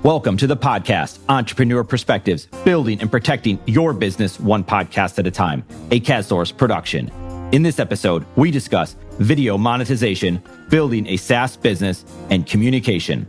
Welcome to the podcast, Entrepreneur Perspectives, building and protecting your business one podcast at a time, a CASSource production. In this episode, we discuss video monetization, building a SaaS business, and communication.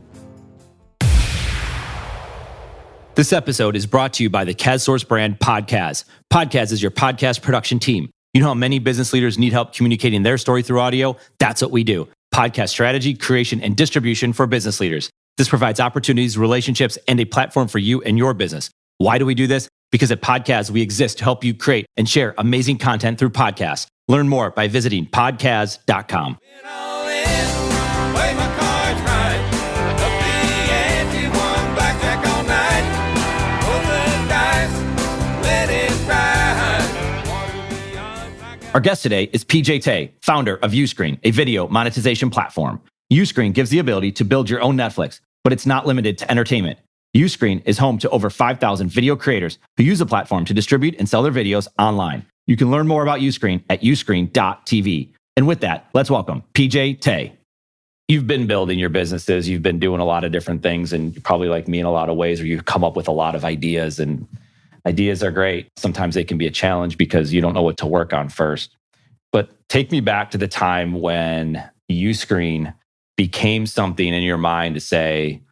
This episode is brought to you by the CASSource brand Podcast. Podcast is your podcast production team. You know how many business leaders need help communicating their story through audio? That's what we do. Podcast strategy, creation, and distribution for business leaders. This provides opportunities, relationships, and a platform for you and your business. Why do we do this? Because at Podcast, we exist to help you create and share amazing content through podcasts. Learn more by visiting podcast.com. Our guest today is PJ Taei, founder of Uscreen, a video monetization platform. Uscreen gives the ability to build your own Netflix, but it's not limited to entertainment. Uscreen is home to over 5,000 video creators who use the platform to distribute and sell their videos online. You can learn more about Uscreen at uscreen.tv. And with that, let's welcome PJ Taei. You've been building your businesses, you've been doing a lot of different things, and you're probably like me in a lot of ways where you come up with a lot of ideas, and ideas are great. Sometimes they can be a challenge because you don't know what to work on first. But take me back to the time when Uscreen became something in your mind to say,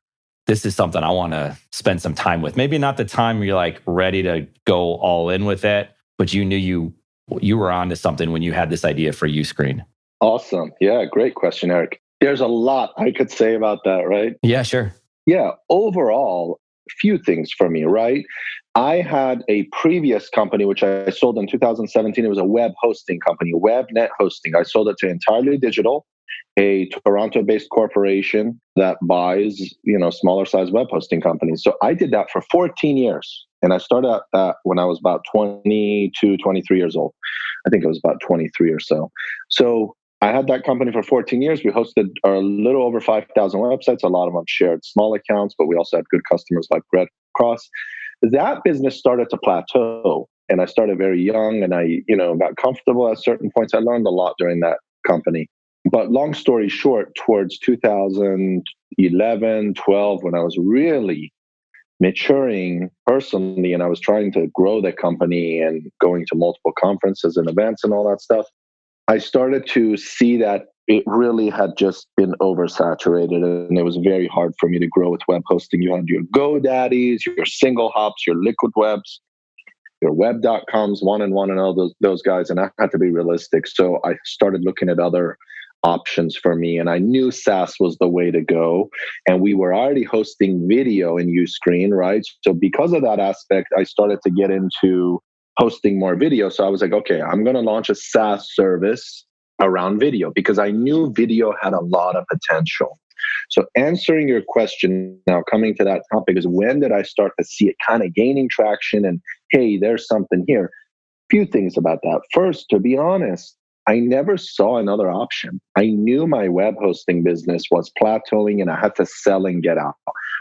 this is something I want to spend some time with. Maybe not the time where you're like ready to go all in with it, but you knew you were onto something when you had this idea for Uscreen. Awesome. Yeah, great question, Eric. There's a lot I could say about that, right? Yeah, sure. Yeah, overall, few things for me, right? I had a previous company, which I sold in 2017. It was a web hosting company, WebNet Hosting. I sold it to Entirely Digital, a Toronto-based corporation that buys, smaller size web hosting companies. So I did that for 14 years. And I started that when I was about 22, 23 years old. I think it was about 23 or so. So I had that company for 14 years. We hosted a little over 5,000 websites. A lot of them shared small accounts, but we also had good customers like Red Cross. That business started to plateau. And I started very young and I, got comfortable at certain points. I learned a lot during that company. But long story short, towards 2011, 12, when I was really maturing personally and I was trying to grow the company and going to multiple conferences and events and all that stuff, I started to see that it really had just been oversaturated and it was very hard for me to grow with web hosting. You want to do your GoDaddies, your Single Hops, your Liquid Webs, your Web.coms, one and all those guys. And I had to be realistic. So I started looking at other options for me. And I knew SaaS was the way to go. And we were already hosting video in Uscreen, right? So because of that aspect, I started to get into hosting more video. So I was like, okay, I'm going to launch a SaaS service around video because I knew video had a lot of potential. So answering your question now, coming to that topic is when did I start to see it kind of gaining traction and, hey, there's something here? Few things about that. First, to be honest, I never saw another option. I knew my web hosting business was plateauing and I had to sell and get out.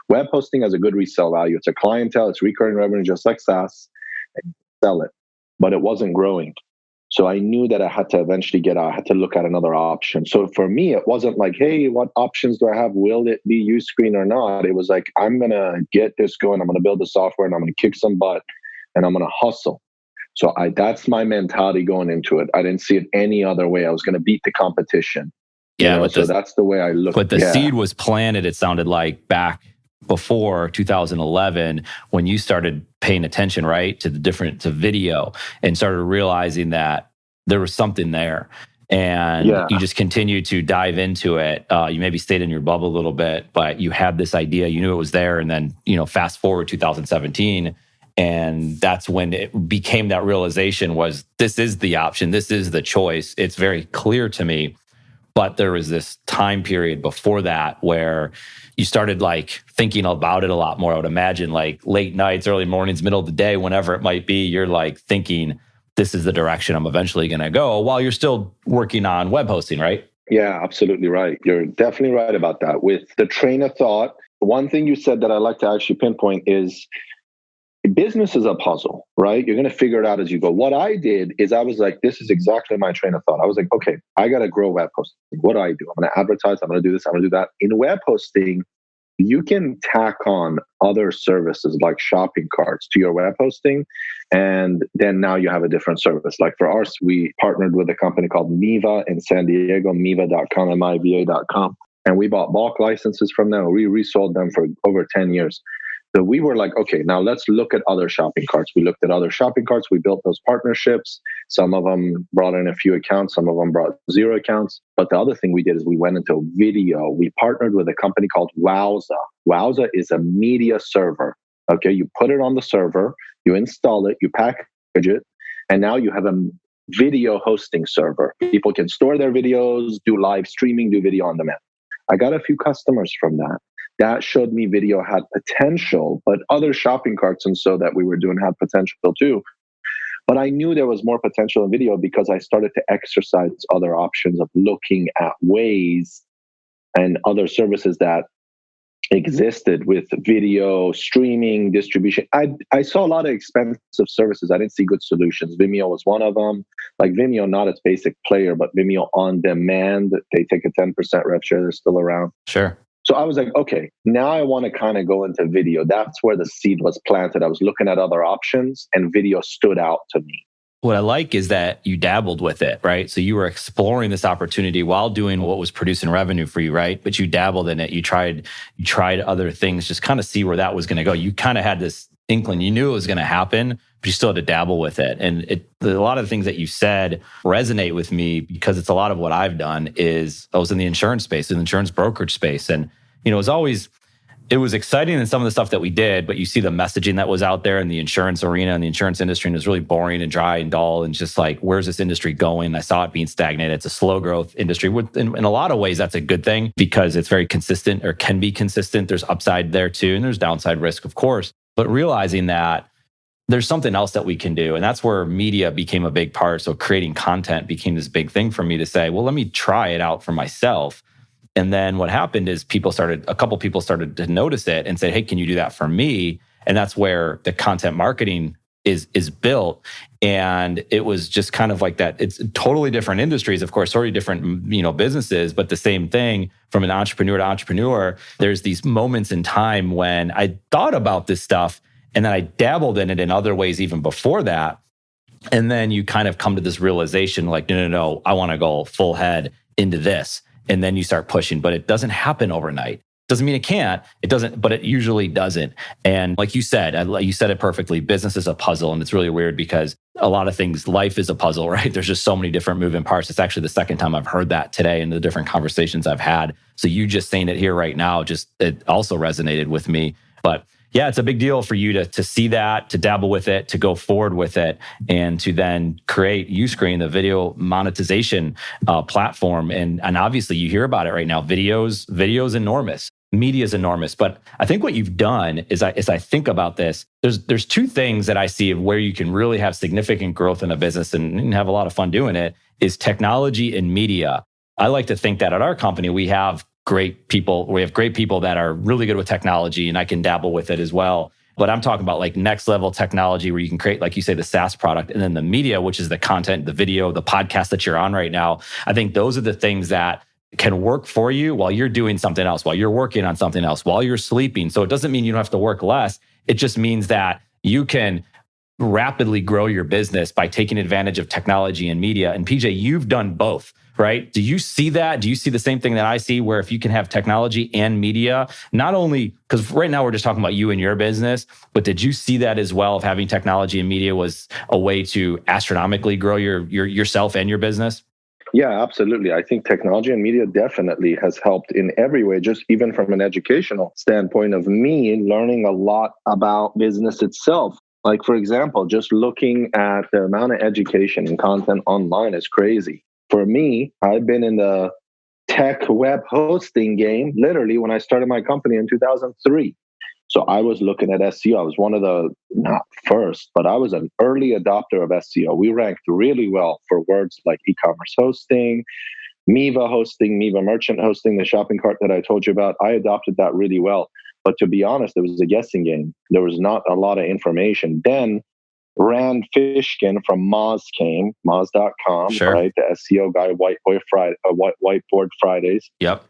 Web hosting has a good resale value. It's a clientele, it's recurring revenue, just like SaaS, and sell it. But it wasn't growing. So I knew that I had to eventually get out. I had to look at another option. So for me, it wasn't like, hey, what options do I have? Will it be Uscreen or not? It was like, I'm going to get this going. I'm going to build the software and I'm going to kick some butt and I'm going to hustle. So that's my mentality going into it. I didn't see it any other way. I was going to beat the competition. Yeah. So that's the way I looked. But the seed was planted, it sounded like, back before 2011 when you started paying attention, right, to video and started realizing that there was something there. And you just continued to dive into it. You maybe stayed in your bubble a little bit, but you had this idea, you knew it was there. And then, fast forward 2017, and that's when it became that realization was, this is the option. This is the choice. It's very clear to me. But there was this time period before that where you started like thinking about it a lot more. I would imagine like late nights, early mornings, middle of the day, whenever it might be, you're like thinking, this is the direction I'm eventually going to go while you're still working on web hosting, right? Yeah, absolutely right. You're definitely right about that. With the train of thought, one thing you said that I like to actually pinpoint is business is a puzzle, right? You're going to figure it out as you go. What I did is I was like, this is exactly my train of thought. I was like, okay, I got to grow web hosting. What do? I'm going to advertise. I'm going to do this. I'm going to do that. In web hosting, you can tack on other services like shopping carts to your web hosting. And then now you have a different service. Like for ours, we partnered with a company called Miva in San Diego, miva.com, miva.com. And we bought bulk licenses from them. We resold them for over 10 years. So we were like, okay, now let's look at other shopping carts. We looked at other shopping carts. We built those partnerships. Some of them brought in a few accounts. Some of them brought 0 accounts. But the other thing we did is we went into video. We partnered with a company called Wowza. Wowza is a media server. Okay, you put it on the server, you install it, you package it, and now you have a video hosting server. People can store their videos, do live streaming, do video on demand. I got a few customers from that. That showed me video had potential, but other shopping carts and so that we were doing had potential too. But I knew there was more potential in video because I started to exercise other options of looking at ways and other services that existed with video streaming distribution. I saw a lot of expensive services. I didn't see good solutions. Vimeo was one of them. Like Vimeo, not its basic player, but Vimeo on demand. They take a 10% rev share. They're still around. Sure. So I was like, okay, now I want to kind of go into video. That's where the seed was planted. I was looking at other options and video stood out to me. What I like is that you dabbled with it, right? So you were exploring this opportunity while doing what was producing revenue for you, right? But you dabbled in it. You tried other things, just kind of see where that was going to go. You kind of had this inkling. You knew it was going to happen, but you still had to dabble with it. And a lot of the things that you said resonate with me because it's a lot of what I've done is I was in the insurance space, in the insurance brokerage space. And, it was exciting in some of the stuff that we did, but you see the messaging that was out there in the insurance arena and the insurance industry, and it was really boring and dry and dull and just like, where's this industry going? I saw it being stagnated. It's a slow growth industry. In a lot of ways, that's a good thing because it's very consistent or can be consistent. There's upside there too, and there's downside risk, of course. But realizing that there's something else that we can do. And that's where media became a big part. So creating content became this big thing for me to say, well, let me try it out for myself. And then what happened is a couple people started to notice it and say, hey, can you do that for me? And that's where the content marketing is built. And it was just kind of like that. It's totally different industries, of course, totally different, businesses, but the same thing from an entrepreneur to entrepreneur. There's these moments in time when I thought about this stuff and then I dabbled in it in other ways even before that. And then you kind of come to this realization like, no, I want to go full head into this. And then you start pushing, but it doesn't happen overnight. Doesn't mean it can't. It doesn't, but it usually doesn't. And like you said it perfectly. Business is a puzzle, and it's really weird because a lot of things, life is a puzzle, right? There's just so many different moving parts. It's actually the second time I've heard that today in the different conversations I've had. So you just saying it here right now, it also resonated with me. But yeah, it's a big deal for you to see that, to dabble with it, to go forward with it, and to then create Uscreen, the video monetization platform. And obviously you hear about it right now. Video's enormous. Media is enormous. But I think what you've done is I think about this, there's two things that I see of where you can really have significant growth in a business and have a lot of fun doing it is technology and media. I like to think that at our company, we have great people. We have great people that are really good with technology, and I can dabble with it as well. But I'm talking about like next level technology where you can create, like you say, the SaaS product, and then the media, which is the content, the video, the podcast that you're on right now. I think those are the things that can work for you while you're doing something else, while you're working on something else, while you're sleeping. So it doesn't mean you don't have to work less. It just means that you can rapidly grow your business by taking advantage of technology and media. And PJ, you've done both, right? Do you see that? Do you see the same thing that I see where if you can have technology and media, not only, because right now we're just talking about you and your business, but did you see that as well, if having technology and media was a way to astronomically grow yourself and your business? Yeah, absolutely. I think technology and media definitely has helped in every way, just even from an educational standpoint of me learning a lot about business itself. Like, for example, just looking at the amount of education and content online is crazy. For me, I've been in the tech web hosting game literally when I started my company in 2003. So I was looking at SEO. I was one of the, not first, but I was an early adopter of SEO. We ranked really well for words like e-commerce hosting, Miva hosting, Miva merchant hosting, the shopping cart that I told you about. I adopted that really well. But to be honest, it was a guessing game. There was not a lot of information. Then Rand Fishkin from Moz came, Moz.com, Sure. right? The SEO guy, Whiteboard Fridays. Yep.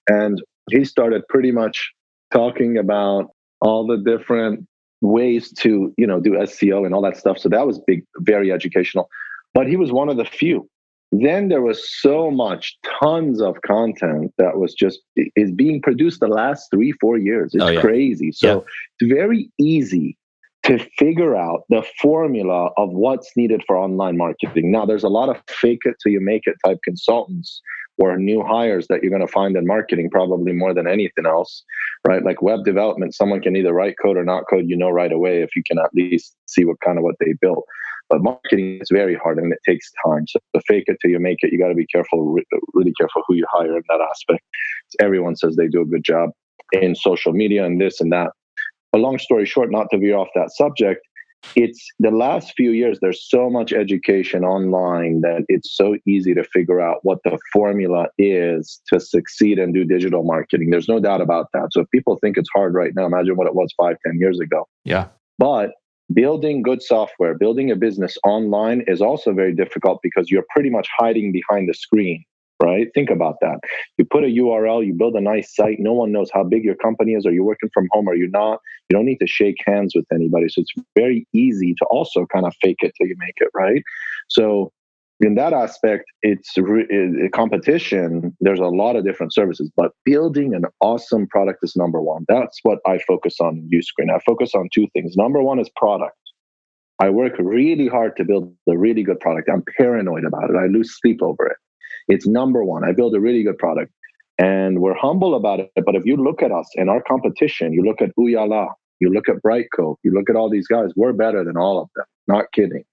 And he started pretty much talking about all the different ways to, do SEO and all that stuff. So that was big, very educational. But he was one of the few. Then there was so much, tons of content that was just is being produced the last 3-4 years. It's crazy. So it's very easy to figure out the formula of what's needed for online marketing. Now, there's a lot of fake it till you make it type consultants or new hires that you're going to find in marketing, probably more than anything else, right? Like web development, someone can either write code or not code, right away if you can at least see what they built. But marketing is very hard and it takes time. So to fake it till you make it, you got to be careful, really careful who you hire in that aspect. Everyone says they do a good job in social media and this and that. A long story short, not to veer off that subject, it's the last few years, there's so much education online that it's so easy to figure out what the formula is to succeed and do digital marketing. There's no doubt about that. So if people think it's hard right now, imagine what it was 5-10 years ago. Yeah. But building good software, building a business online is also very difficult because you're pretty much hiding behind the screen, right? Think about that. You put a URL, you build a nice site. No one knows how big your company is. Are you working from home? Are you not? You don't need to shake hands with anybody. So it's very easy to also kind of fake it till you make it, right? So in that aspect, it's competition. There's a lot of different services, but building an awesome product is number one. That's what I focus on in Uscreen. I focus on two things. Number one is product. I work really hard to build a really good product. I'm paranoid about it. I lose sleep over it. It's number one. I build a really good product and we're humble about it. But if you look at us and our competition, you look at Uyala, you look at Brightco, you look at all these guys, we're better than all of them. Not kidding.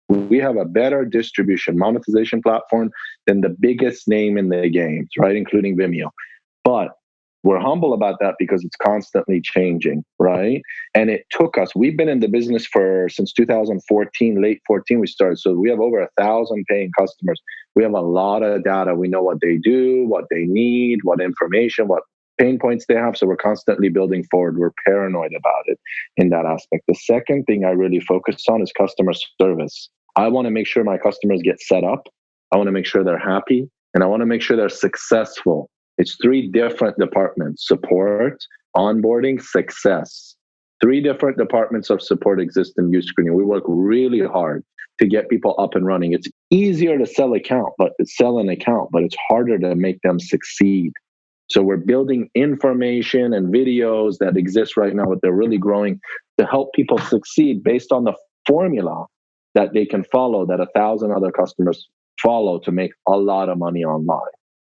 We have a better distribution monetization platform than the biggest name in the games, right? Including Vimeo. But we're humble about that because it's constantly changing, right? And it took us, we've been in the business since 2014, late 14 we started. So we have over 1,000 paying customers. We have a lot of data. We know what they do, what they need, what information, what pain points they have. So we're constantly building forward. We're paranoid about it in that aspect. The second thing I really focus on is customer service. I want to make sure my customers get set up. I want to make sure they're happy and I want to make sure they're successful. It's 3 different departments: support, onboarding, success. 3 different departments of support exist in Uscreen. We work really hard to get people up and running. It's easier to sell an account, but it's harder to make them succeed. So we're building information and videos that exist right now, but they're really growing to help people succeed based on the formula that they can follow, that 1,000 other customers follow to make a lot of money online,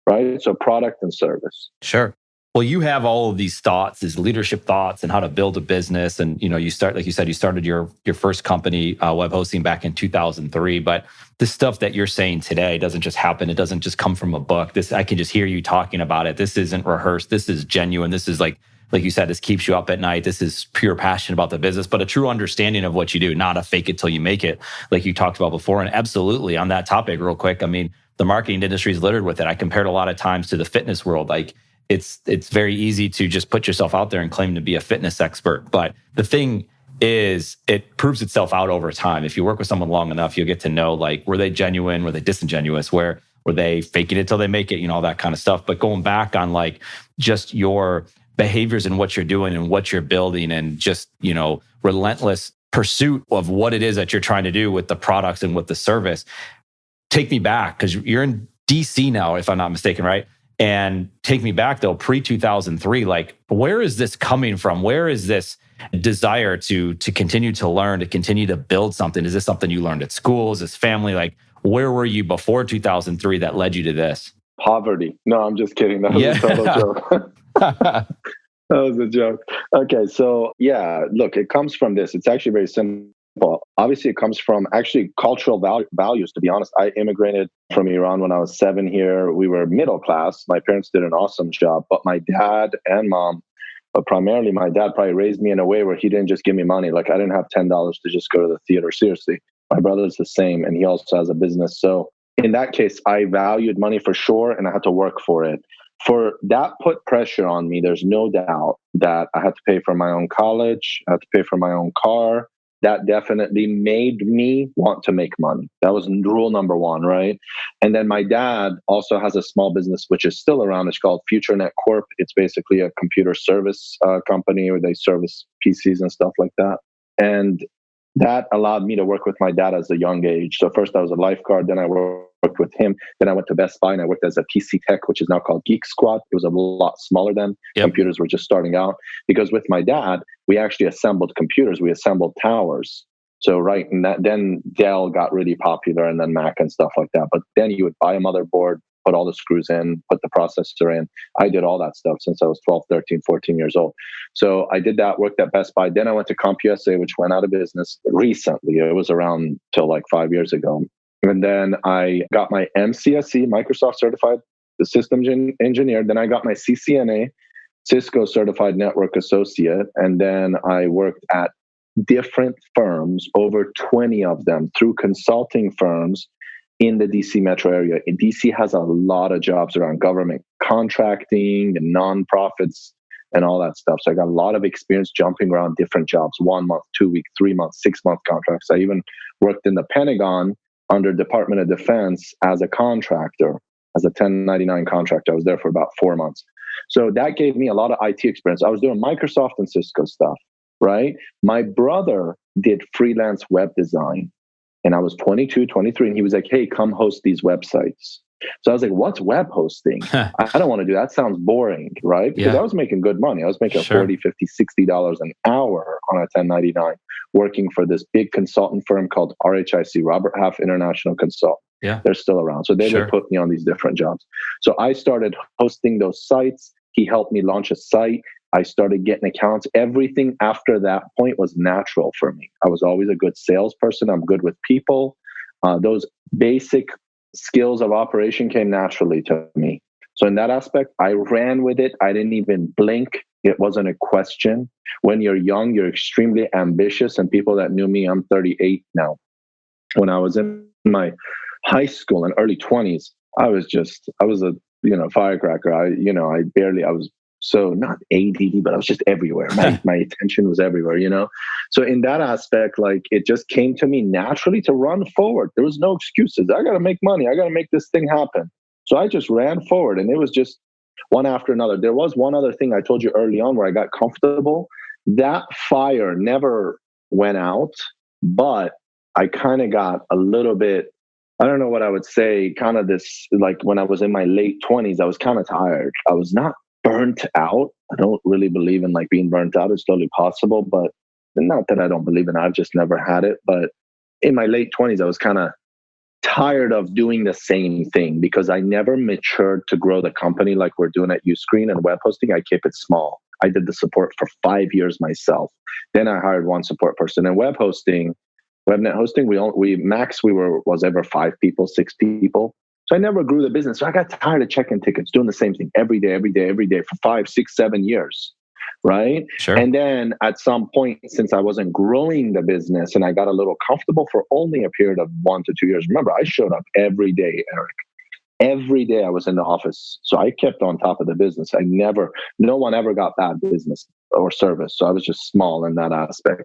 right? So product and service. Sure. Well, you have all of these thoughts, these leadership thoughts and how to build a business. And, you start, like you said, you started your first company, web hosting back in 2003. But this stuff that you're saying today doesn't just happen. It doesn't just come from a book. I can just hear you talking about it. This isn't rehearsed. This is genuine. This is like you said, this keeps you up at night. This is pure passion about the business, but a true understanding of what you do, not a fake it till you make it, like you talked about before. And absolutely on that topic, real quick, I mean, the marketing industry is littered with it. I compared a lot of times to the fitness world. Like it's very easy to just put yourself out there and claim to be a fitness expert. But the thing is, it proves itself out over time. If you work with someone long enough, you'll get to know, like, were they genuine? Were they disingenuous? Were they faking it till they make it? All that kind of stuff. But going back on like just your behaviors and what you're doing and what you're building and just, relentless pursuit of what it is that you're trying to do with the products and with the service. Take me back, because you're in DC now, if I'm not mistaken, right? And take me back though, pre-2003, like where is this coming from? Where is this desire to continue to learn, to continue to build something? Is this something you learned at school? Is this family? Like where were you before 2003 that led you to this? Poverty. No, I'm just kidding. That was a total joke. That was a joke. Okay, so yeah, look, it comes from this. It's actually very simple. Obviously, it comes from actually cultural values, to be honest. I immigrated from Iran when I was 7 here. We were middle class. My parents did an awesome job, but my dad and mom, but primarily my dad probably raised me in a way where he didn't just give me money. Like I didn't have $10 to just go to the theater. Seriously. My brother's the same, and he also has a business. So in that case, I valued money for sure, and I had to work for it. For that put pressure on me. There's no doubt that I had to pay for my own college. I had to pay for my own car. that definitely made me want to make money. That was rule number one, right? And then my dad also has a small business, which is still around. It's called FutureNet Corp. It's basically a computer service company where they service PCs and stuff like that. And that allowed me to work with my dad as a young age. So first I was a lifeguard, then I worked with him. Then I went to Best Buy and I worked as a PC tech, which is now called Geek Squad. It was a lot smaller then. Yep. Computers were just starting out. Because with my dad, we actually assembled computers. We assembled towers. So right, and then Dell got really popular, and then Mac and stuff like that. But then you would buy a motherboard, put all the screws in, put the processor in. I did all that stuff since I was 12, 13, 14 years old. So I did that, worked at Best Buy. Then I went to CompUSA, which went out of business recently. It was around till like 5 years ago. And then I got my MCSE, Microsoft Certified Systems Engineer. Then I got my CCNA, Cisco Certified Network Associate. And then I worked at different firms, over 20 of them, through consulting firms in the DC metro area. And DC has a lot of jobs around government contracting and nonprofits and all that stuff. So I got a lot of experience jumping around different jobs, 1 month, 2 week, 3 month, 6 month contracts. I even worked in the Pentagon under Department of Defense as a contractor, as a 1099 contractor. I was there for about 4 months. So that gave me a lot of IT experience. I was doing Microsoft and Cisco stuff, right? My brother did freelance web design. And I was 22, 23, and he was like, hey, come host these websites. So I was like, what's web hosting? I don't want to do that. Sounds boring, right? Because I was making good money. I was making $40, $50, $60 an hour on a 1099, working for this big consultant firm called RHIC, Robert Half International Consult. Yeah. They're still around. So they would put me on these different jobs. So I started hosting those sites. He helped me launch a site. I started getting accounts. Everything after that point was natural for me. I was always a good salesperson. I'm good with people. Those basic skills of operation came naturally to me. So in that aspect, I ran with it. I didn't even blink. It wasn't a question. When you're young, you're extremely ambitious. And people that knew me, I'm 38 now. When I was in my high school and early 20s, I was a firecracker. I was so not ADD, but I was just everywhere. My attention was everywhere, So in that aspect, like it just came to me naturally to run forward. There was no excuses. I got to make money. I got to make this thing happen. So I just ran forward, and it was just one after another. There was one other thing I told you early on where I got comfortable. That fire never went out, but I kind of got a little bit, I don't know what I would say, kind of this, like when I was in my late 20s, I was kind of tired. I was not burnt out. I don't really believe in like being burnt out. It's totally possible, but not that I don't believe in it. I've just never had it. But in my late 20s, I was kind of tired of doing the same thing because I never matured to grow the company like we're doing at Uscreen and web hosting. I kept it small. I did the support for 5 years myself. Then I hired one support person. And web hosting, webnet hosting, was ever 5 people, 6 people. So I never grew the business. So I got tired of checking tickets, doing the same thing every day for 5, 6, 7 years, right? Sure. And then at some point, since I wasn't growing the business and I got a little comfortable for only a period of 1 to 2 years. Remember, I showed up every day, Eric. Every day I was in the office. So I kept on top of the business. No one ever got bad business or service. So I was just small in that aspect.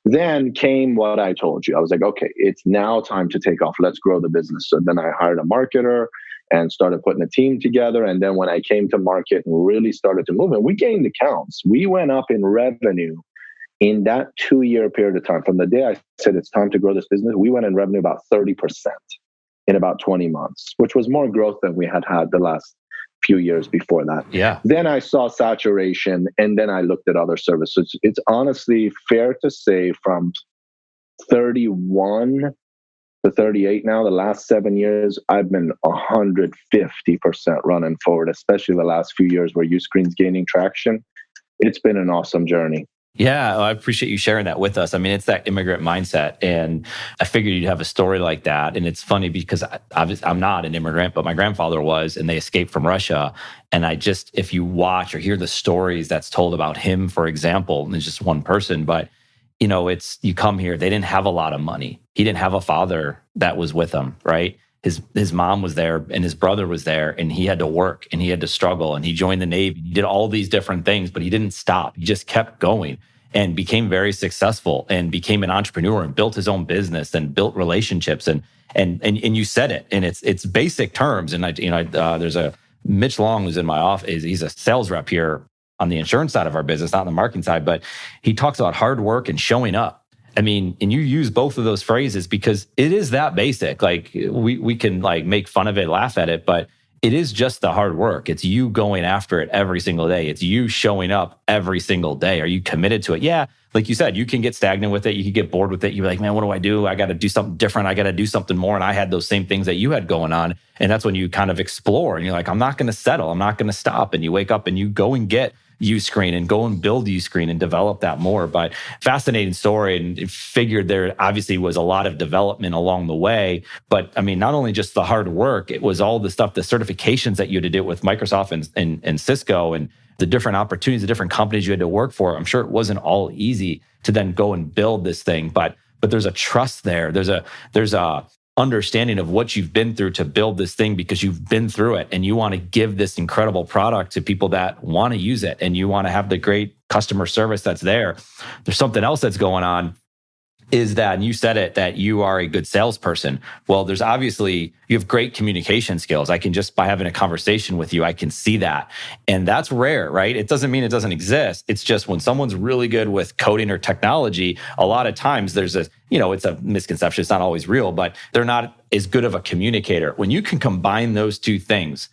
Then came what I told you. I was like, okay, it's now time to take off. Let's grow the business. So then I hired a marketer and started putting a team together. And then when I came to market and really started to move, and we gained accounts, we went up in revenue in that 2-year period of time. From the day I said it's time to grow this business, we went in revenue about 30% in about 20 months, which was more growth than we had the last few years before that. Yeah. Then I saw saturation, and then I looked at other services. It's honestly fair to say from 31 to 38 now, the last 7 years, I've been 150% running forward, especially the last few years where Uscreen's gaining traction. It's been an awesome journey. Yeah, I appreciate you sharing that with us. I mean, it's that immigrant mindset. And I figured you'd have a story like that. And it's funny because I'm not an immigrant, but my grandfather was, and they escaped from Russia. And if you watch or hear the stories that's told about him, for example, and it's just one person, but you come here, they didn't have a lot of money. He didn't have a father that was with him, right? His mom was there and his brother was there, and he had to work and he had to struggle, and he joined the Navy. He did all these different things, but he didn't stop. He just kept going. and became very successful and became an entrepreneur and built his own business and built relationships. And you said it, and it's basic terms. And there's a Mitch Long who's in my office. He's a sales rep here on the insurance side of our business, not on the marketing side, but he talks about hard work and showing up. I mean, and you use both of those phrases because it is that basic. Like we can like make fun of it, laugh at it, but it is just the hard work. It's you going after it every single day. It's you showing up every single day. Are you committed to it? Yeah. Like you said, you can get stagnant with it. You can get bored with it. You're like, man, what do I do? I got to do something different. I got to do something more. And I had those same things that you had going on. And that's when you kind of explore and you're like, I'm not going to settle. I'm not going to stop. And you wake up and you go and get Uscreen and go and build Uscreen and develop that more. But fascinating story, and figured there obviously was a lot of development along the way. But I mean, not only just the hard work, it was all the stuff, the certifications that you had to do with Microsoft and Cisco, and the different opportunities, the different companies you had to work for. I'm sure it wasn't all easy to then go and build this thing, but there's a trust there. There's a understanding of what you've been through to build this thing, because you've been through it and you want to give this incredible product to people that want to use it, and you want to have the great customer service that's there. There's something else that's going on, is that, and you said it, that you are a good salesperson. Well, there's obviously, you have great communication skills. I can just, by having a conversation with you, I can see that. And that's rare, right? It doesn't mean it doesn't exist. It's just when someone's really good with coding or technology, a lot of times there's a, it's a misconception. It's not always real, but they're not as good of a communicator. When you can combine those two things,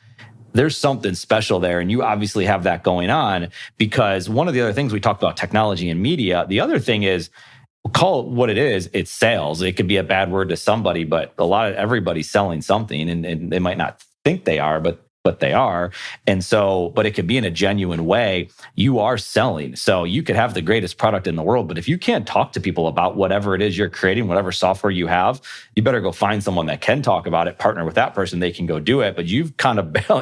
there's something special there. And you obviously have that going on, because one of the other things we talked about, technology and media. The other thing is, call it what it is. It's sales. It could be a bad word to somebody, but everybody's selling something, and they might not think they are, but they are. And so, but it could be in a genuine way. You are selling. So you could have the greatest product in the world, but if you can't talk to people about whatever it is you're creating, whatever software you have, you better go find someone that can talk about it, partner with that person. They can go do it. But you've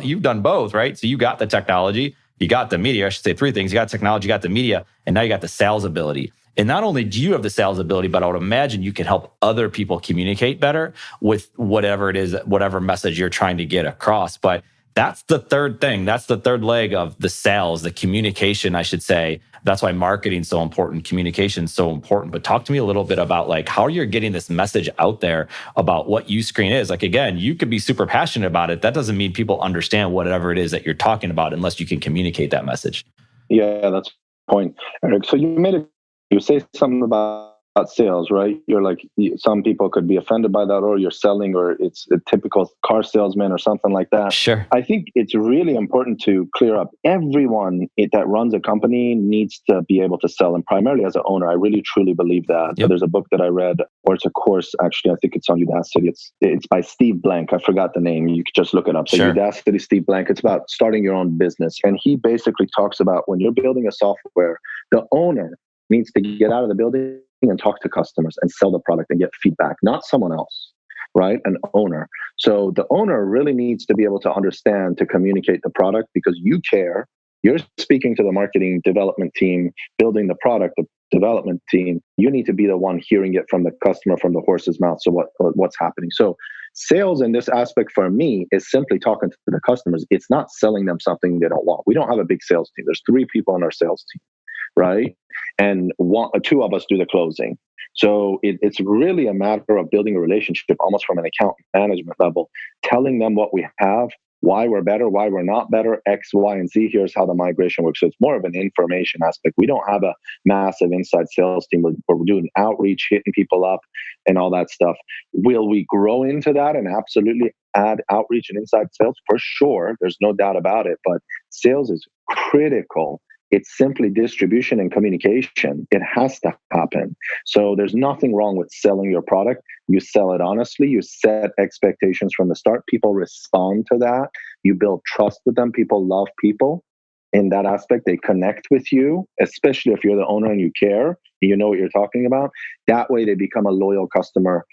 you've done both, right? So you got the technology, you got the media. I should say three things. You got technology, you got the media, and now you got the sales ability. And not only do you have the sales ability, but I would imagine you can help other people communicate better with whatever it is, whatever message you're trying to get across. But that's the third thing. That's the third leg of the sales, the communication, I should say. That's why marketing is so important. Communication is so important. But talk to me a little bit about like how you're getting this message out there about what Uscreen is. Like, again, you could be super passionate about it. That doesn't mean people understand whatever it is that you're talking about unless you can communicate that message. Yeah, that's the point, Eric. So you say something about sales, right? You're like, some people could be offended by that, or you're selling, or it's a typical car salesman or something like that. Sure. I think it's really important to clear up. Everyone that runs a company needs to be able to sell, and primarily as an owner. I really truly believe that. Yep. There's a book that I read, or it's a course, actually. I think it's on Udacity. It's by Steve Blank. I forgot the name. You could just look it up. So Sure. Udacity, Steve Blank. It's about starting your own business. And he basically talks about when you're building a software, the owner needs to get out of the building and talk to customers and sell the product and get feedback, not someone else, right? An owner. So the owner really needs to be able to understand, to communicate the product, because you care. You're speaking to the marketing development team, building the product, the development team. You need to be the one hearing it from the customer, from the horse's mouth. So what's happening? So sales in this aspect for me is simply talking to the customers. It's not selling them something they don't want. We don't have a big sales team. There's 3 people on our sales team, right? And 2 of us do the closing. So it's really a matter of building a relationship, almost from an account management level, telling them what we have, why we're better, why we're not better, X, Y, and Z. Here's how the migration works. So it's more of an information aspect. We don't have a massive inside sales team where we're doing outreach, hitting people up, and all that stuff. Will we grow into that and absolutely add outreach and inside sales? For sure. There's no doubt about it. But sales is critical. It's simply distribution and communication. It has to happen. So there's nothing wrong with selling your product. You sell it honestly. You set expectations from the start. People respond to that. You build trust with them. People love people. In that aspect, they connect with you, especially if you're the owner and you care, and you know what you're talking about. That way they become a loyal customer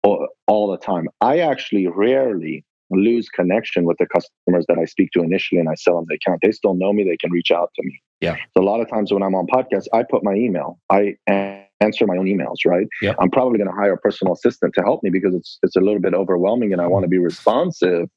all the time. I actually rarely lose connection with the customers that I speak to initially and I sell them the account. They still know me. They can reach out to me. Yeah. So a lot of times when I'm on podcasts, I put my email. I answer my own emails, right? Yep. I'm probably going to hire a personal assistant to help me because it's a little bit overwhelming and I want to be responsive.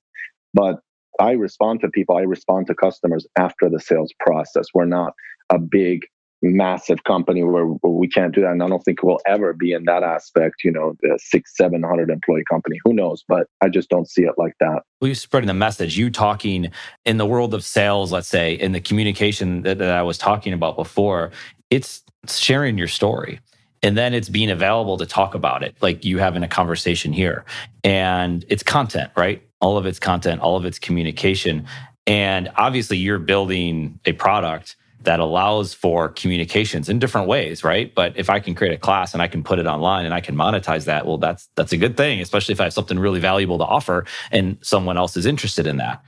But I respond to people. I respond to customers after the sales process. We're not a big massive company where we can't do that. And I don't think we'll ever be in that aspect, the 600-700 employee company. Who knows? But I just don't see it like that. Well, you spreading the message, you talking in the world of sales, let's say, in the communication that I was talking about before, it's sharing your story. And then it's being available to talk about it, like you having a conversation here. And it's content, right? All of it's content, all of it's communication. And obviously you're building a product that allows for communications in different ways, right? But if I can create a class and I can put it online and I can monetize that, well, that's a good thing, especially if I have something really valuable to offer and someone else is interested in that.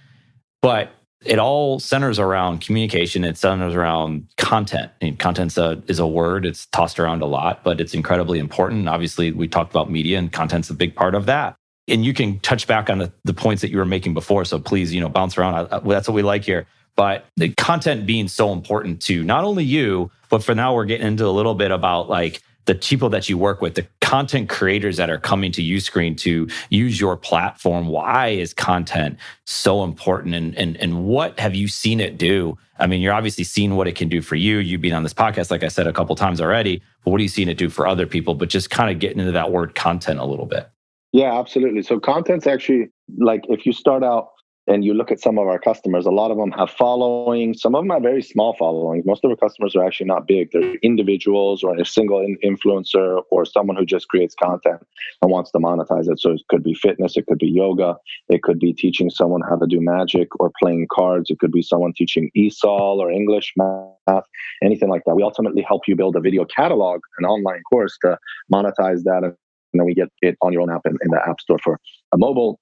But it all centers around communication. It centers around content. And content is a word. It's tossed around a lot, but it's incredibly important. Obviously, we talked about media, and content's a big part of that. And you can touch back on the points that you were making before. So please, bounce around. That's what we like here. But the content being so important to not only you, but for now, we're getting into a little bit about like the people that you work with, the content creators that are coming to Uscreen to use your platform. Why is content so important? And what have you seen it do? I mean, you're obviously seeing what it can do for you. You've been on this podcast, like I said, a couple of times already. But what are you seeing it do for other people? But just kind of getting into that word content a little bit. Yeah, absolutely. So content's actually, like, if you start out and you look at some of our customers, a lot of them have following. Some of them have very small followings. Most of our customers are actually not big. They're individuals or a single influencer or someone who just creates content and wants to monetize it. So it could be fitness, it could be yoga, it could be teaching someone how to do magic or playing cards. It could be someone teaching ESOL or English, math, anything like that. We ultimately help you build a video catalog, an online course to monetize that. And then we get it on your own app in the App Store for a mobile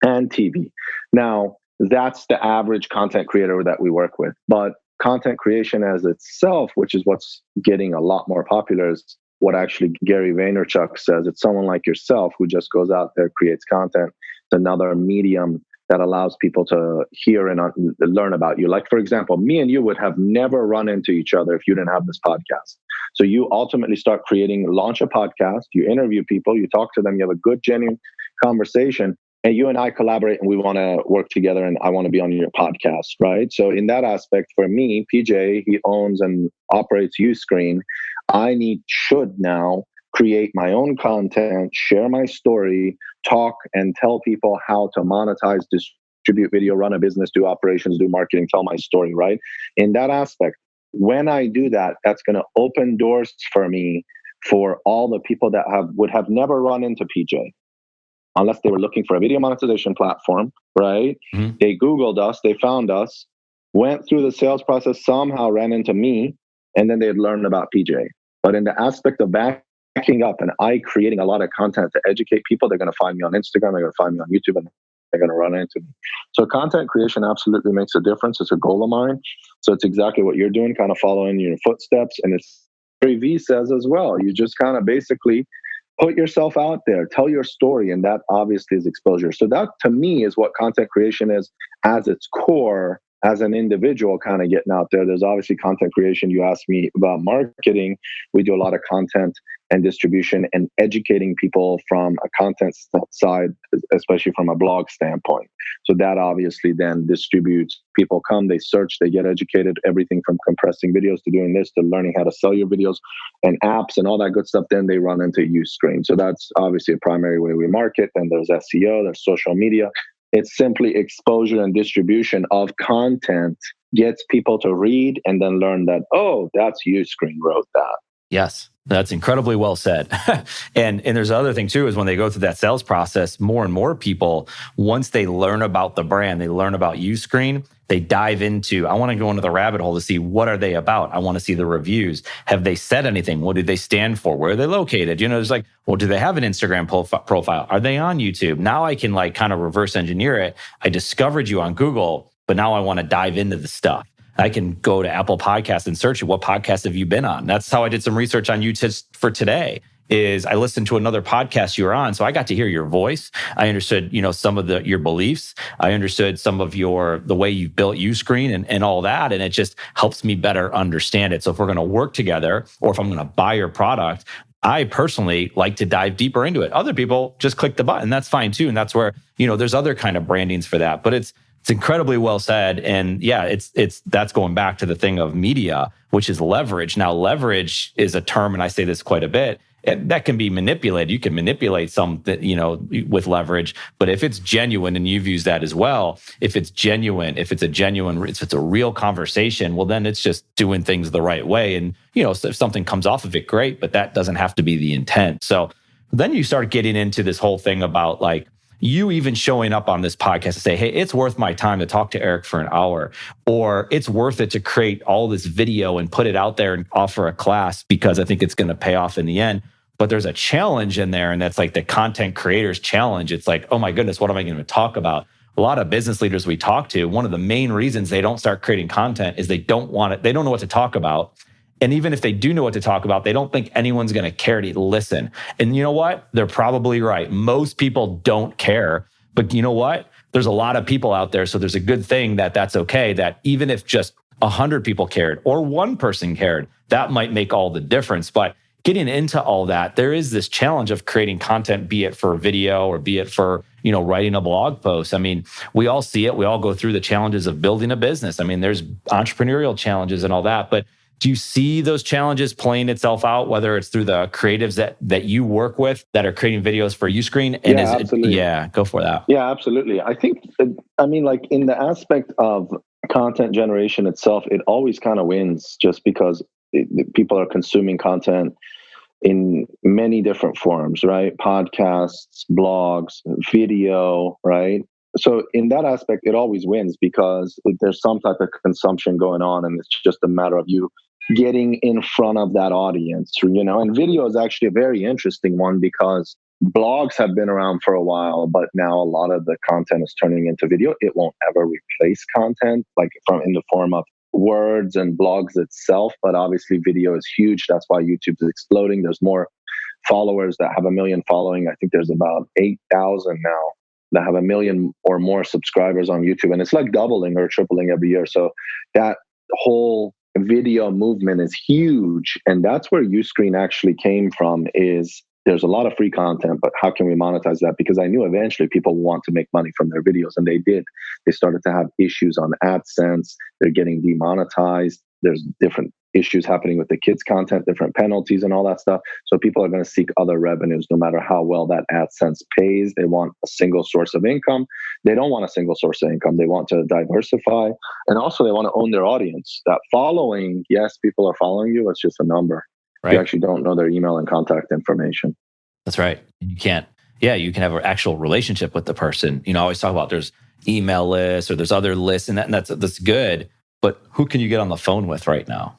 and TV. Now, that's the average content creator that we work with. But content creation as itself, which is what's getting a lot more popular, is what actually Gary Vaynerchuk says. It's someone like yourself who just goes out there, creates content. It's another medium that allows people to hear and learn about you. Like, for example, me and you would have never run into each other if you didn't have this podcast. So you ultimately start launch a podcast, you interview people, you talk to them, you have a good, genuine conversation. And you and I collaborate and we want to work together and I want to be on your podcast, right? So in that aspect, for me, PJ, he owns and operates Uscreen. I should now create my own content, share my story, talk and tell people how to monetize, distribute video, run a business, do operations, do marketing, tell my story, right? In that aspect, when I do that, that's going to open doors for me for all the people that would have never run into PJ. Unless they were looking for a video monetization platform, right? Mm-hmm. They Googled us, they found us, went through the sales process, somehow ran into me, and then they'd learn about PJ. But in the aspect of backing up and I creating a lot of content to educate people, they're going to find me on Instagram, they're going to find me on YouTube, and they're going to run into me. So content creation absolutely makes a difference. It's a goal of mine. So it's exactly what you're doing, kind of following your footsteps. And it's Gary V says as well, you just kind of basically put yourself out there, tell your story, and that obviously is exposure. So that, to me, is what content creation is as its core, as an individual kind of getting out there. There's obviously content creation. You asked me about marketing. We do a lot of content and distribution and educating people from a content side, especially from a blog standpoint. So that obviously then distributes. People come, they search, they get educated, everything from compressing videos to doing this to learning how to sell your videos and apps and all that good stuff. Then they run into Uscreen. So that's obviously a primary way we market. Then there's SEO, there's social media. It's simply exposure and distribution of content gets people to read and then learn that, oh, that's Uscreen wrote that. Yes, that's incredibly well said. and there's another thing too, is when they go through that sales process, more and more people, once they learn about the brand, they learn about Uscreen, they dive into, I want to go into the rabbit hole to see what are they about. I want to see the reviews. Have they said anything? What do they stand for? Where are they located? It's like, well, do they have an Instagram profile? Are they on YouTube? Now I can like kind of reverse engineer it. I discovered you on Google, but now I want to dive into the stuff. I can go to Apple Podcasts and search what podcast have you been on. That's how I did some research on you for today. Is I listened to another podcast you were on, so I got to hear your voice. I understood, some of your beliefs. I understood some of the way you built Uscreen and all that, and it just helps me better understand it. So if we're going to work together, or if I'm going to buy your product, I personally like to dive deeper into it. Other people just click the button. That's fine too, and that's where there's other kind of brandings for that. But it's It's incredibly well said. And yeah, that's going back to the thing of media, which is leverage. Now, leverage is a term, and I say this quite a bit, that can be manipulated. You can manipulate some, with leverage, but if it's genuine, and you've used that as well, if it's a real conversation, well, then it's just doing things the right way. And, so if something comes off of it, great, but that doesn't have to be the intent. So then you start getting into this whole thing about like, you even showing up on this podcast to say, hey, it's worth my time to talk to Eric for an hour, or it's worth it to create all this video and put it out there and offer a class because I think it's going to pay off in the end. But there's a challenge in there, and that's like the content creators challenge. It's like, oh my goodness, what am I going to talk about? A lot of business leaders we talk to, one of the main reasons they don't start creating content is they don't know what to talk about. And even if they do know what to talk about, they don't think anyone's going to care to listen. And you know what? They're probably right. Most people don't care. But you know what? There's a lot of people out there. So there's a good thing that's okay, that even if just 100 people cared or one person cared, that might make all the difference. But getting into all that, there is this challenge of creating content, be it for video or be it for, writing a blog post. I mean, we all see it. We all go through the challenges of building a business. I mean, there's entrepreneurial challenges and all that. But do you see those challenges playing itself out, whether it's through the creatives that you work with that are creating videos for Uscreen? And absolutely. Go for that. Yeah, absolutely. I think, like in the aspect of content generation itself, it always kind of wins just because people are consuming content in many different forms, right? Podcasts, blogs, video, right? So in that aspect, it always wins because there's some type of consumption going on, and it's just a matter of you getting in front of that audience, and video is actually a very interesting one because blogs have been around for a while, but now a lot of the content is turning into video. It won't ever replace content in the form of words and blogs itself, but obviously video is huge. That's why YouTube is exploding. There's more followers that have 1 million following. I think there's about 8,000 now that have 1 million or more subscribers on YouTube, and it's like doubling or tripling every year. So that whole video movement is huge, and that's where Uscreen actually came from. Is there's a lot of free content, but how can we monetize that? Because I knew eventually people want to make money from their videos, and they did. They started to have issues on AdSense. They're getting demonetized. There's different issues happening with the kids' content, different penalties and all that stuff. So people are going to seek other revenues no matter how well that AdSense pays. They want a single source of income. They don't want a single source of income. They want to diversify. And also they want to own their audience. That following, yes, people are following you. It's just a number. Right. You actually don't know their email and contact information. That's right. You can have an actual relationship with the person. I always talk about there's email lists or there's other lists, and that's good. But who can you get on the phone with right now?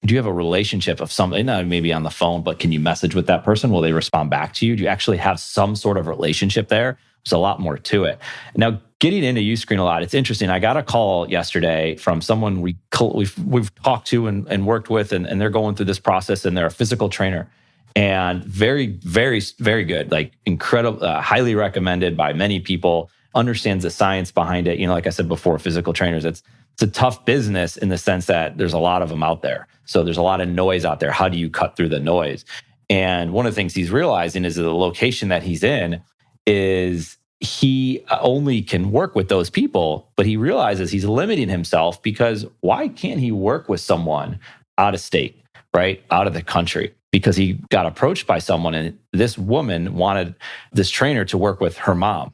Do you have a relationship of somebody, not maybe on the phone, but can you message with that person? Will they respond back to you? Do you actually have some sort of relationship there? There's a lot more to it. Now, getting into Uscreen a lot, it's interesting. I got a call yesterday from someone we've talked to and worked with, and they're going through this process, and they're a physical trainer. And very, very, very good, like incredible, highly recommended by many people, understands the science behind it. Like I said before, physical trainers, it's a tough business in the sense that there's a lot of them out there. So there's a lot of noise out there. How do you cut through the noise? And one of the things he's realizing is that the location that he's in is he only can work with those people, but he realizes he's limiting himself because why can't he work with someone out of state, right? Out of the country? Because he got approached by someone, and this woman wanted this trainer to work with her mom,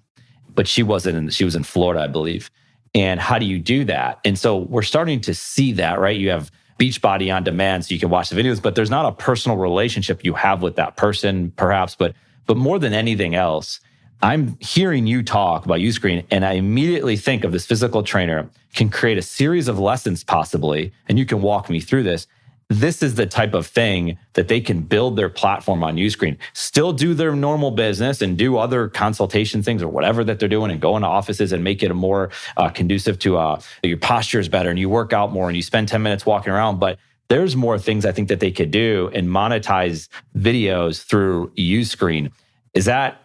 but she was in Florida, I believe. And how do you do that? And so we're starting to see that, right? You have Beachbody on demand, so you can watch the videos, but there's not a personal relationship you have with that person, perhaps. But more than anything else, I'm hearing you talk about Uscreen, and I immediately think of this physical trainer can create a series of lessons possibly, and you can walk me through this. This is the type of thing that they can build their platform on Uscreen, still do their normal business and do other consultation things or whatever that they're doing, and go into offices and make it a more conducive to your posture is better and you work out more and you spend 10 minutes walking around. But there's more things I think that they could do and monetize videos through Uscreen. Is that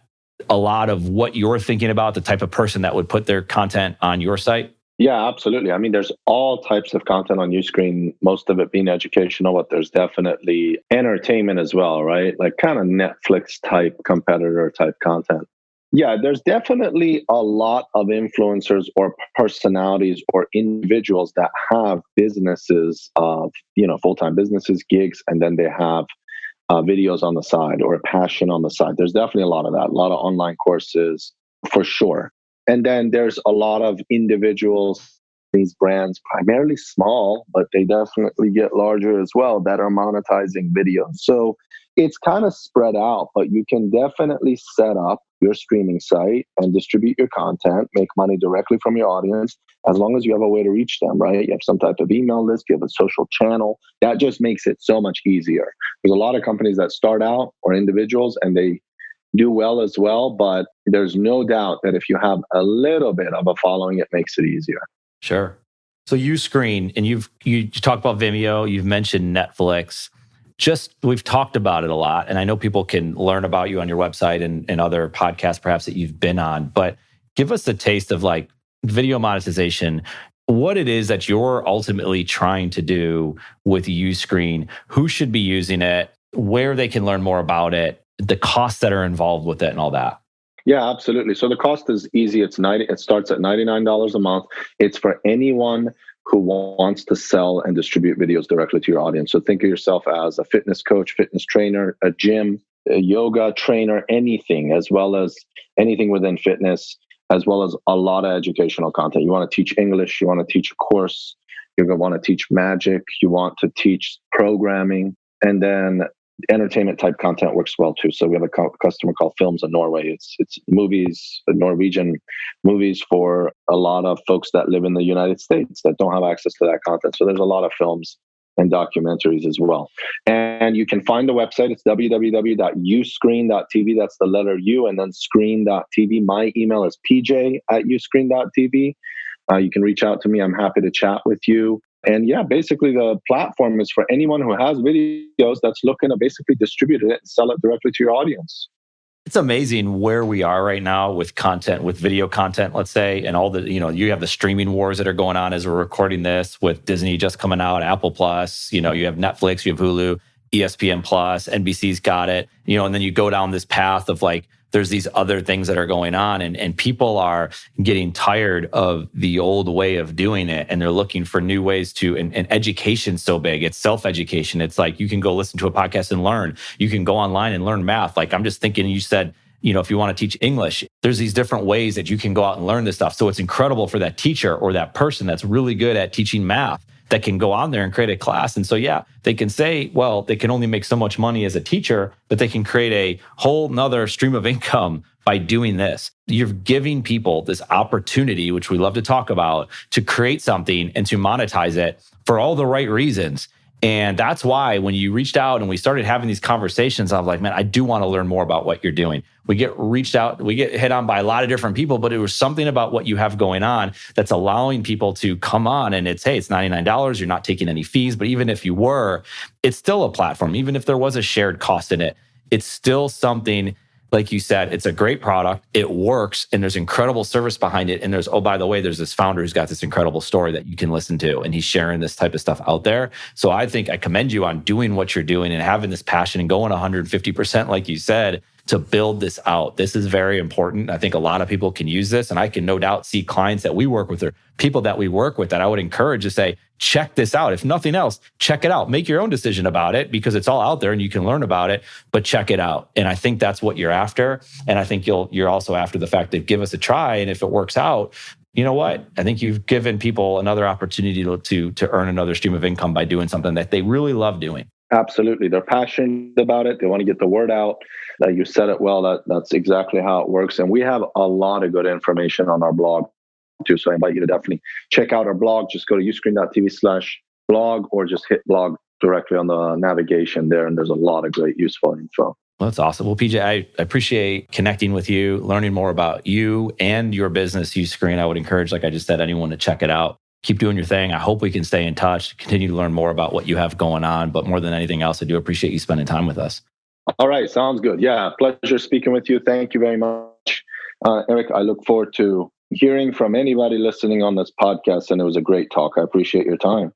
a lot of what you're thinking about, the type of person that would put their content on your site? Yeah, absolutely. I mean, there's all types of content on Uscreen, most of it being educational, but there's definitely entertainment as well, right? Like kind of Netflix type competitor type content. Yeah, there's definitely a lot of influencers or personalities or individuals that have businesses of, full-time businesses, gigs, and then they have videos on the side or a passion on the side. There's definitely a lot of that, a lot of online courses for sure. And then there's a lot of individuals, these brands, primarily small, but they definitely get larger as well, that are monetizing videos. So it's kind of spread out, but you can definitely set up your streaming site and distribute your content, make money directly from your audience, as long as you have a way to reach them, right? You have some type of email list, you have a social channel. That just makes it so much easier. There's a lot of companies that start out or individuals and they do well as well, but there's no doubt that if you have a little bit of a following, it makes it easier. Sure. So Uscreen, and you talked about Vimeo, you've mentioned Netflix. We've talked about it a lot, and I know people can learn about you on your website and other podcasts perhaps that you've been on, but give us a taste of like video monetization, what it is that you're ultimately trying to do with Uscreen, who should be using it, where they can learn more about it, the costs that are involved with it and all that. Yeah, absolutely. So the cost is easy. It starts at $99 a month. It's for anyone who wants to sell and distribute videos directly to your audience. So think of yourself as a fitness coach, fitness trainer, a gym, a yoga trainer, anything, as well as anything within fitness, as well as a lot of educational content. You want to teach English, you want to teach a course, you're going to want to teach magic, you want to teach programming, and then entertainment type content works well too. So we have a customer called Films in Norway. It's movies, Norwegian movies for a lot of folks that live in the United States that don't have access to that content. So there's a lot of films and documentaries as well. And you can find the website. It's www.uscreen.tv. That's the letter U and then screen.tv. My email is pj@uscreen.tv. You can reach out to me. I'm happy to chat with you. And yeah, basically the platform is for anyone who has videos that's looking to basically distribute it and sell it directly to your audience. It's amazing where we are right now with content, with video content, let's say, and all the, you have the streaming wars that are going on as we're recording this with Disney just coming out, Apple Plus, you have Netflix, you have Hulu, ESPN Plus, NBC's got it, and then you go down this path of like, there's these other things that are going on and people are getting tired of the old way of doing it and they're looking for new ways to, and education's so big. It's self-education. It's like you can go listen to a podcast and learn. You can go online and learn math. Like I'm just thinking, you said, if you want to teach English, there's these different ways that you can go out and learn this stuff. So it's incredible for that teacher or that person that's really good at teaching math that can go on there and create a class. And so, yeah, they can say, well, they can only make so much money as a teacher, but they can create a whole nother stream of income by doing this. You're giving people this opportunity, which we love to talk about, to create something and to monetize it for all the right reasons. And that's why when you reached out and we started having these conversations, I was like, man, I do want to learn more about what you're doing. We get reached out, we get hit on by a lot of different people, but it was something about what you have going on that's allowing people to come on and it's $99. You're not taking any fees. But even if you were, it's still a platform. Even if there was a shared cost in it, it's still something. Like you said, it's a great product. It works and there's incredible service behind it. And there's, oh, by the way, there's this founder who's got this incredible story that you can listen to and he's sharing this type of stuff out there. So I think I commend you on doing what you're doing and having this passion and going 150%, like you said, to build this out. This is very important. I think a lot of people can use this and I can no doubt see clients that we work with or people that we work with that I would encourage to say, check this out. If nothing else, check it out. Make your own decision about it because it's all out there and you can learn about it, but check it out. And I think that's what you're after. And I think you're also after the fact that give us a try. And if it works out, you know what? I think you've given people another opportunity to earn another stream of income by doing something that they really love doing. Absolutely. They're passionate about it. They want to get the word out. You said it well. That's exactly how it works. And we have a lot of good information on our blog too. So I invite you to definitely check out our blog. Just go to uscreen.tv/blog or just hit blog directly on the navigation there. And there's a lot of great useful info. Well, that's awesome. Well, PJ, I appreciate connecting with you, learning more about you and your business, Uscreen. I would encourage, like I just said, anyone to check it out. Keep doing your thing. I hope we can stay in touch, continue to learn more about what you have going on. But more than anything else, I do appreciate you spending time with us. All right. Sounds good. Yeah. Pleasure speaking with you. Thank you very much. Eric, I look forward to hearing from anybody listening on this podcast. And it was a great talk. I appreciate your time.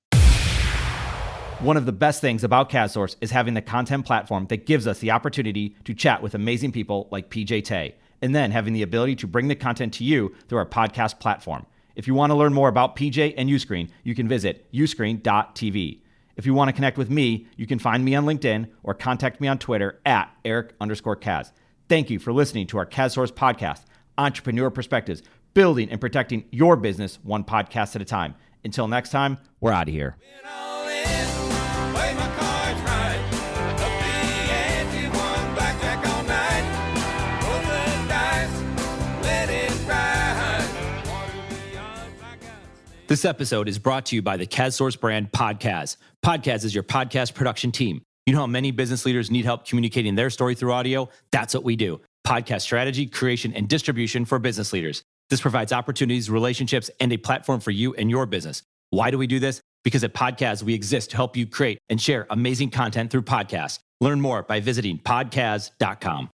One of the best things about CastSource is having the content platform that gives us the opportunity to chat with amazing people like PJ Taei. and then having the ability to bring the content to you through our podcast platform. If you want to learn more about PJ and Uscreen, you can visit uscreen.tv. If you want to connect with me, you can find me on LinkedIn or contact me on Twitter at Eric_Kaz. Thank you for listening to our KazSource podcast, Entrepreneur Perspectives, building and protecting your business one podcast at a time. Until next time, we're out of here. This episode is brought to you by the KazSource brand Podcast. Podcast is your podcast production team. You know how many business leaders need help communicating their story through audio? That's what we do. Podcast strategy, creation, and distribution for business leaders. This provides opportunities, relationships, and a platform for you and your business. Why do we do this? Because at Podcast, we exist to help you create and share amazing content through podcasts. Learn more by visiting podcast.com.